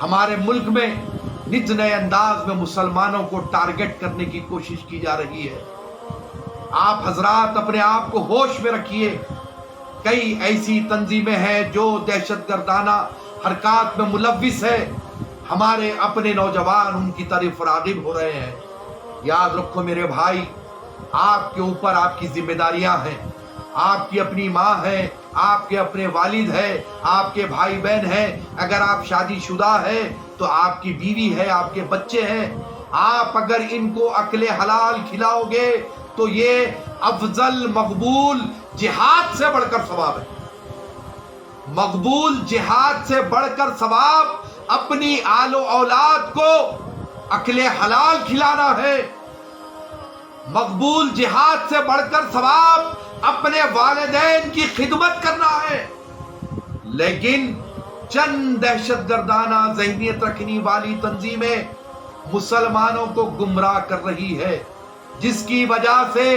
ہمارے ملک میں نت نئے انداز میں مسلمانوں کو ٹارگٹ کرنے کی کوشش کی جا رہی ہے۔ آپ حضرات اپنے آپ کو ہوش میں رکھیے، کئی ایسی تنظیمیں ہیں جو دہشت گردانہ حرکات میں ملوث ہے، ہمارے اپنے نوجوان ان کی طرف راغب ہو رہے ہیں۔ یاد رکھو میرے بھائی، آپ کے اوپر آپ کی ذمہ داریاں ہیں، آپ کی اپنی ماں ہے، آپ کے اپنے والد ہے، آپ کے بھائی بہن ہیں، اگر آپ شادی شدہ ہیں تو آپ کی بیوی ہے، آپ کے بچے ہیں۔ آپ اگر ان کو عقل حلال کھلاؤ گے تو یہ افضل مقبول جہاد سے بڑھ کر ثواب ہے۔ مقبول جہاد سے بڑھ کر ثواب اپنی آل و اولاد کو عقل حلال کھلانا ہے۔ مقبول جہاد سے بڑھ کر ثواب اپنے والدین کی خدمت کرنا ہے۔ لیکن چند دہشت گردانہ ذہنیت رکھنے والی تنظیمیں مسلمانوں کو گمراہ کر رہی ہے، جس کی وجہ سے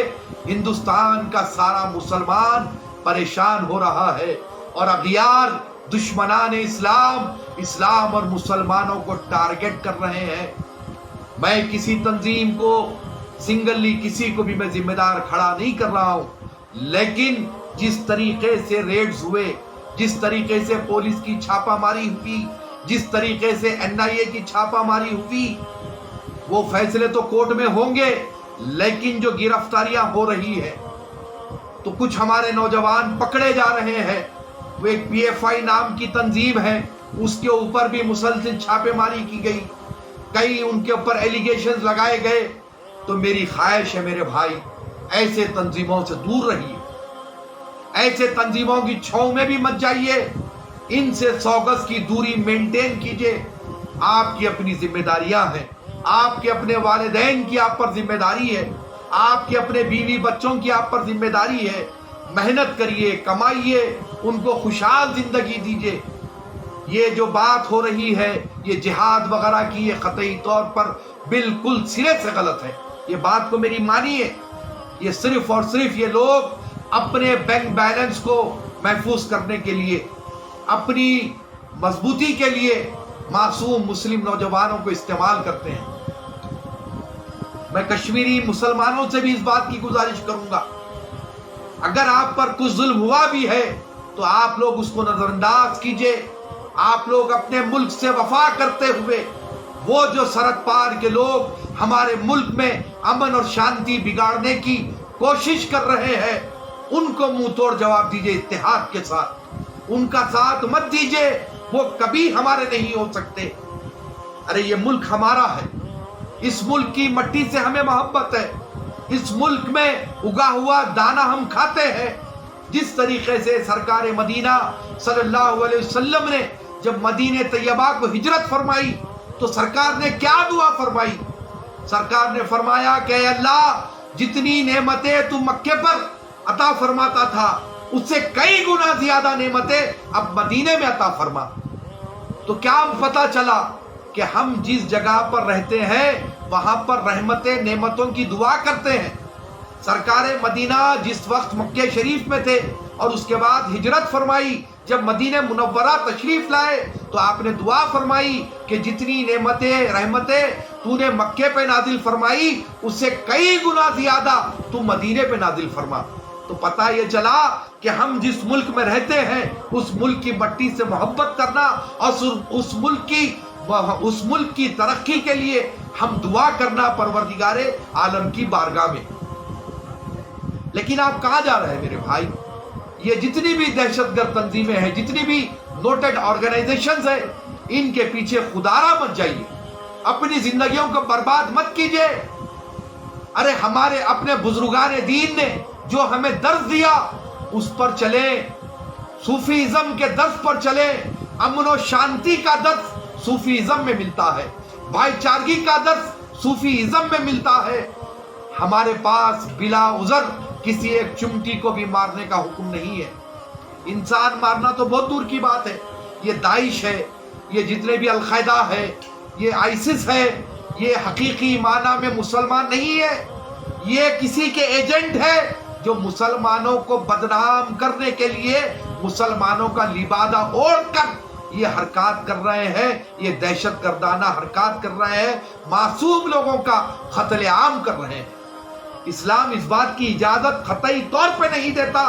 ہندوستان کا سارا مسلمان پریشان ہو رہا ہے، اور اغیار دشمنان اسلام اور مسلمانوں کو ٹارگٹ کر رہے ہیں۔ میں کسی تنظیم کو سنگلی کسی کو بھی میں ذمہ دار کھڑا نہیں کر رہا ہوں، لیکن جس طریقے سے ریڈز ہوئے، جس طریقے سے پولیس کی چھاپہ ماری ہوئی، جس طریقے سے NIA کی چھاپہ ماری ہوئی، وہ فیصلے تو کورٹ میں ہوں گے، لیکن جو گرفتاریاں ہو رہی ہے تو کچھ ہمارے نوجوان پکڑے جا رہے ہیں۔ وہ ایک PFI نام کی تنظیم ہے، اس کے اوپر بھی مسلسل چھاپے ماری کی گئی، کئی ان کے اوپر ایلیگیشنز لگائے گئے۔ تو میری خواہش ہے میرے بھائی، ایسے تنظیموں سے دور رہیے، ایسے تنظیموں کی چھاؤں میں بھی مت جائیے، ان سے 100 گز کی دوری مینٹین کیجئے۔ آپ کی اپنی ذمہ داریاں ہیں، آپ کے اپنے والدین کی آپ پر ذمہ داری ہے، آپ کے اپنے بیوی بچوں کی آپ پر ذمہ داری ہے۔ محنت کریے، کمائیے، ان کو خوشحال زندگی دیجئے۔ یہ جو بات ہو رہی ہے یہ جہاد وغیرہ کی، یہ قطعی طور پر بالکل سرے سے غلط ہے۔ یہ بات کو میری مانیے، یہ صرف اور صرف یہ لوگ اپنے بینک بیلنس کو محفوظ کرنے کے لیے، اپنی مضبوطی کے لیے معصوم مسلم نوجوانوں کو استعمال کرتے ہیں۔ میں کشمیری مسلمانوں سے بھی اس بات کی گزارش کروں گا، اگر آپ پر کچھ ظلم ہوا بھی ہے تو آپ لوگ اس کو نظر انداز کیجئے۔ آپ لوگ اپنے ملک سے وفا کرتے ہوئے، وہ جو سرحد پار کے لوگ ہمارے ملک میں امن اور شانتی بگاڑنے کی کوشش کر رہے ہیں، ان کو منہ توڑ جواب دیجئے اتحاد کے ساتھ۔ ان کا ساتھ مت دیجئے، وہ کبھی ہمارے نہیں ہو سکتے۔ ارے یہ ملک ہمارا ہے، اس ملک کی مٹی سے ہمیں محبت ہے، اس ملک میں اگا ہوا دانا ہم کھاتے ہیں۔ جس طریقے سے سرکار مدینہ صلی اللہ علیہ وسلم نے جب مدینہ طیبہ کو ہجرت فرمائی تو سرکار نے کیا دعا فرمائی؟ سرکار نے فرمایا کہ اے اللہ، جتنی نعمتیں تو مکے پر عطا فرماتا تھا اس سے کئی گنا زیادہ نعمتیں اب مدینے میں عطا فرما۔ تو کیا پتہ چلا کہ ہم جس جگہ پر رہتے ہیں وہاں پر رحمتیں نعمتوں کی دعا کرتے ہیں۔ سرکار مدینہ جس وقت مکہ شریف میں تھے اور اس کے بعد ہجرت فرمائی، جب مدینہ منورہ تشریف لائے تو آپ نے دعا فرمائی کہ جتنی نعمتیں رحمتیں تو نے مکے پہ نازل فرمائی اس سے کئی گنا زیادہ تو مدینے پہ نازل فرما۔ تو پتہ یہ چلا کہ ہم جس ملک میں رہتے ہیں اس ملک کی مٹی سے محبت کرنا اور اس ملک کی ترقی کے لیے ہم دعا کرنا پروردگار عالم کی بارگاہ میں۔ لیکن آپ کہاں جا رہے ہیں میرے بھائی؟ یہ جتنی بھی دہشت گرد تنظیمیں ہیں، جتنی بھی نوٹڈ آرگنائزیشنز ہیں، ان کے پیچھے خودارا مت جائیے، اپنی زندگیوں کو برباد مت کیجئے۔ ارے ہمارے اپنے بزرگان دین نے جو ہمیں درس دیا اس پر چلیں، صوفیزم کے درس پر چلیں۔ امن و شانتی کا درس صوفیزم میں ملتا ہے، بھائی چارگی کا درس صوفیزم میں ملتا ہے۔ ہمارے پاس بلا عذر کسی ایک چمٹی کو بھی مارنے کا حکم نہیں ہے۔ انسان مارنا تو بہت دور کی بات ہے، یہ داعش ہے، یہ جتنے بھی القاعدہ ہے، یہ آئسس ہے، یہ حقیقی معنی میں مسلمان نہیں ہے، یہ کسی کے ایجنٹ ہے جو مسلمانوں کو بدنام کرنے کے لیے مسلمانوں کا لبادہ اوڑھ کر یہ حرکات کر رہے ہیں، یہ دہشت گردانہ حرکات کر رہے ہیں، معصوم لوگوں کا قتل عام کر رہے ہیں۔ اسلام اس بات کی اجازت قطعی طور پہ نہیں دیتا۔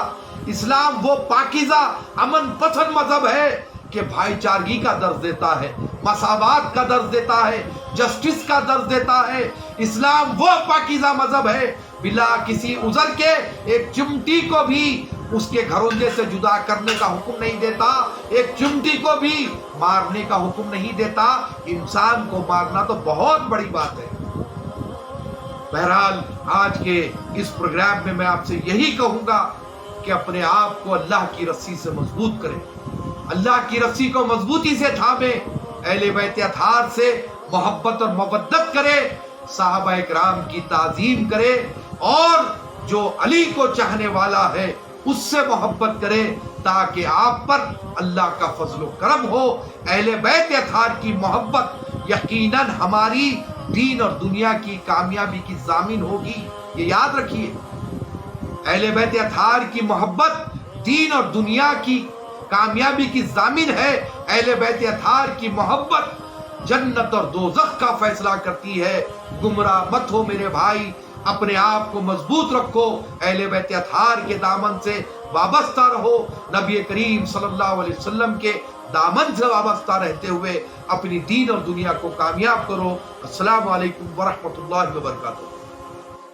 اسلام وہ پاکیزہ امن پسند مذہب ہے کہ بھائی چارگی کا درس دیتا ہے، مساوات کا درس دیتا ہے، جسٹس کا درس دیتا ہے۔ اسلام وہ پاکیزہ مذہب ہے بلا کسی عذر کے ایک چمٹی کو بھی اس کے گھرونجے سے جدا کرنے کا حکم نہیں دیتا، ایک چمٹی کو بھی مارنے کا حکم نہیں دیتا۔ انسان کو مارنا تو بہت بڑی بات ہے۔ بہرحال آج کے اس پروگرام میں آپ سے یہی کہوں گا کہ اپنے آپ کو اللہ کی رسی سے مضبوط کریں، اللہ کی رسی کو مضبوطی سے تھامیں، اہل بیت اطہار سے محبت اور مودت کرے، صحابہ اکرام کی تعظیم کرے، اور جو علی کو چاہنے والا ہے اس سے محبت کرے، تاکہ آپ پر اللہ کا فضل و کرم ہو۔ اہل بیت اطہار کی محبت یقیناً ہماری دین اور دنیا کی کامیابی کی ضامن ہوگی، یہ یاد رکھیے۔ اہل بیت اطہار کی محبت دین اور دنیا کی کامیابی کی ضامن ہے۔ اہل بیت اطہار کی محبت جنت اور دوزخ کا فیصلہ کرتی ہے۔ گمراہ مت ہو میرے بھائی، اپنے آپ کو مضبوط رکھو، اہل بیت اطہار کے دامن سے وابستہ رہو، نبی کریم صلی اللہ علیہ وسلم کے دامن سے وابستہ رہتے ہوئے اپنی دین اور دنیا کو کامیاب کرو۔ السلام علیکم ورحمۃ اللہ وبرکاتہ۔